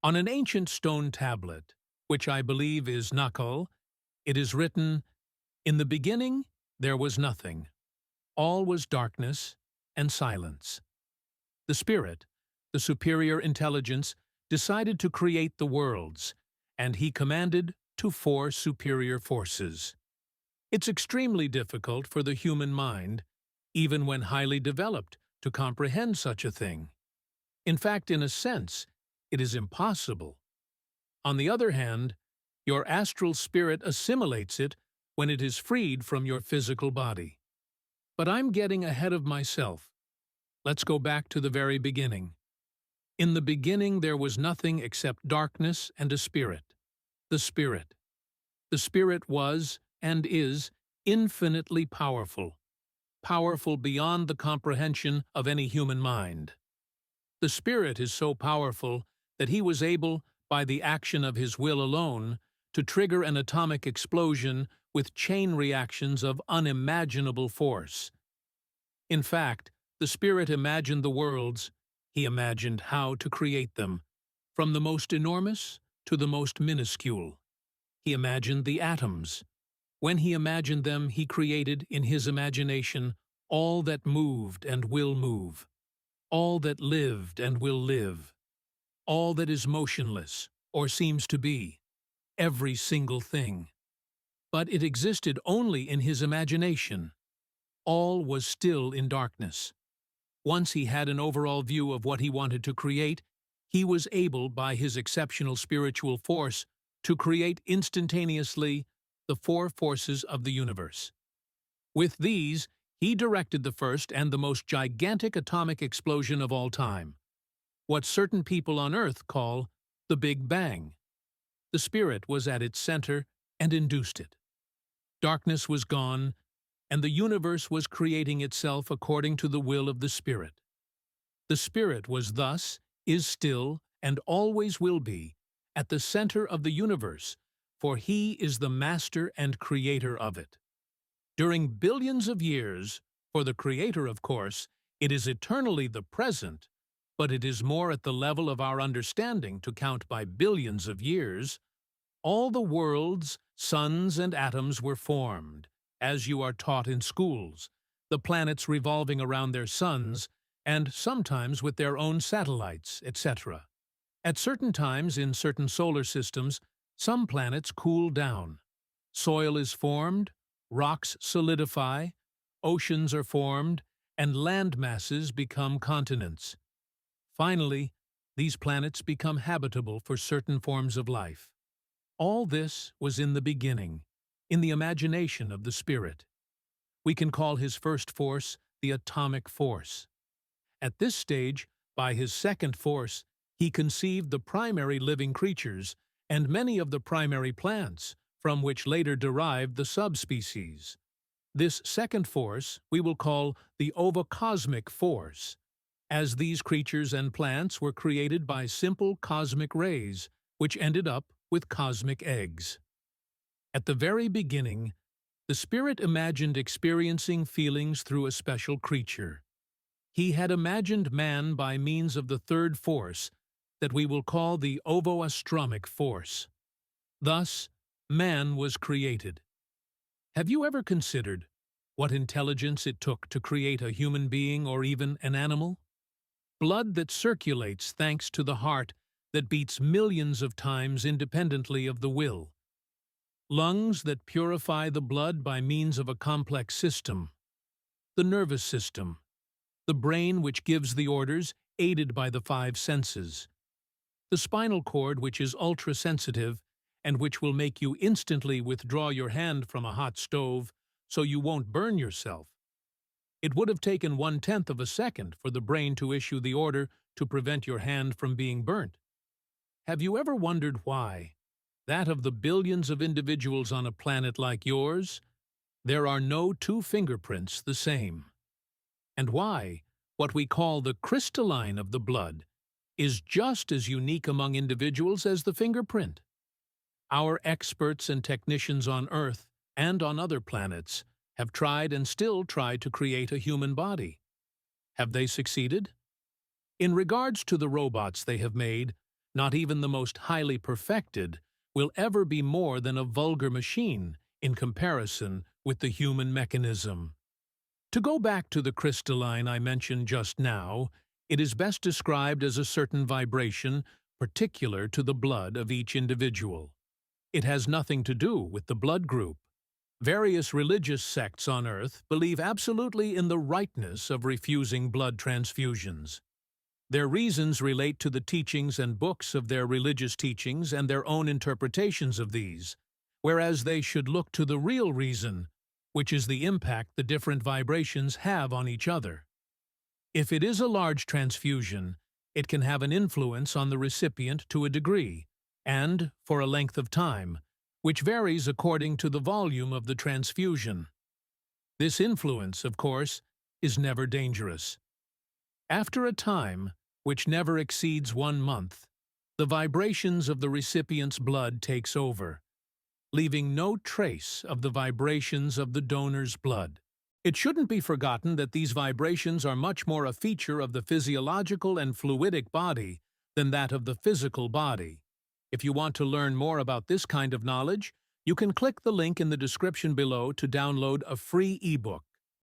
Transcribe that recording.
On an ancient stone tablet, which I believe is Knuckle, it is written, "In the beginning there was nothing. All was darkness and silence." The Spirit, the superior intelligence, decided to create the worlds, and he commanded to four superior forces. It's extremely difficult for the human mind, even when highly developed, to comprehend such a thing. In fact, in a sense, it is impossible. On the other hand, your astral spirit assimilates it when it is freed from your physical body. But I'm getting ahead of myself. Let's go back to the very beginning. In the beginning there was nothing except darkness and a spirit. The Spirit. The Spirit was, and is, infinitely powerful. Powerful beyond the comprehension of any human mind. The Spirit is so powerful that he was able, by the action of his will alone, to trigger an atomic explosion with chain reactions of unimaginable force. In fact, the Spirit imagined the worlds. He imagined how to create them, from the most enormous to the most minuscule. He imagined the atoms. When he imagined them, he created, in his imagination, all that moved and will move, all that lived and will live, all that is motionless, or seems to be, every single thing. But it existed only in his imagination. All was still in darkness. Once he had an overall view of what he wanted to create, he was able, by his exceptional spiritual force, to create instantaneously the four forces of the universe. With these, he directed the first and the most gigantic atomic explosion of all time, what certain people on Earth call the Big Bang. The Spirit was at its center and induced it. Darkness was gone, and the universe was creating itself according to the will of the Spirit. The Spirit was thus, is still, and always will be, at the center of the universe, for he is the master and creator of it. During billions of years, for the Creator, of course, it is eternally the present, but it is more at the level of our understanding to count by billions of years, all the worlds, suns, and atoms were formed, as you are taught in schools, the planets revolving around their suns, and sometimes with their own satellites, etc. At certain times in certain solar systems, some planets cool down. Soil is formed, rocks solidify, oceans are formed, and land masses become continents. Finally, these planets become habitable for certain forms of life. All this was in the beginning, in the imagination of the Spirit. We can call his first force the atomic force. At this stage, by his second force, he conceived the primary living creatures and many of the primary plants, from which later derived the subspecies. This second force we will call the ovocosmic force, as these creatures and plants were created by simple cosmic rays, which ended up with cosmic eggs. At the very beginning, the Spirit imagined experiencing feelings through a special creature. He had imagined man by means of the third force that we will call the ovoastromic force. Thus, man was created. Have you ever considered what intelligence it took to create a human being or even an animal? Blood that circulates thanks to the heart that beats millions of times independently of the will. Lungs that purify the blood by means of a complex system. The nervous system. The brain which gives the orders, aided by the five senses. The spinal cord which is ultra-sensitive and which will make you instantly withdraw your hand from a hot stove so you won't burn yourself. It would have taken 1/10 of a second for the brain to issue the order to prevent your hand from being burnt. Have you ever wondered why, that of the billions of individuals on a planet like yours, there are no two fingerprints the same? And why what we call the crystalline of the blood is just as unique among individuals as the fingerprint? Our experts and technicians on Earth and on other planets have tried and still try to create a human body. Have they succeeded? In regards to the robots they have made, not even the most highly perfected, will ever be more than a vulgar machine in comparison with the human mechanism. To go back to the crystalline I mentioned just now, it is best described as a certain vibration particular to the blood of each individual. It has nothing to do with the blood group. Various religious sects on Earth believe absolutely in the rightness of refusing blood transfusions. Their reasons relate to the teachings and books of their religious teachings and their own interpretations of these, whereas they should look to the real reason, which is the impact the different vibrations have on each other. If it is a large transfusion, it can have an influence on the recipient to a degree, and for a length of time, which varies according to the volume of the transfusion. This influence, of course, is never dangerous. After a time, which never exceeds 1 month, the vibrations of the recipient's blood takes over, leaving no trace of the vibrations of the donor's blood. It shouldn't be forgotten that these vibrations are much more a feature of the physiological and fluidic body than that of the physical body. If you want to learn more about this kind of knowledge, you can click the link in the description below to download a free ebook.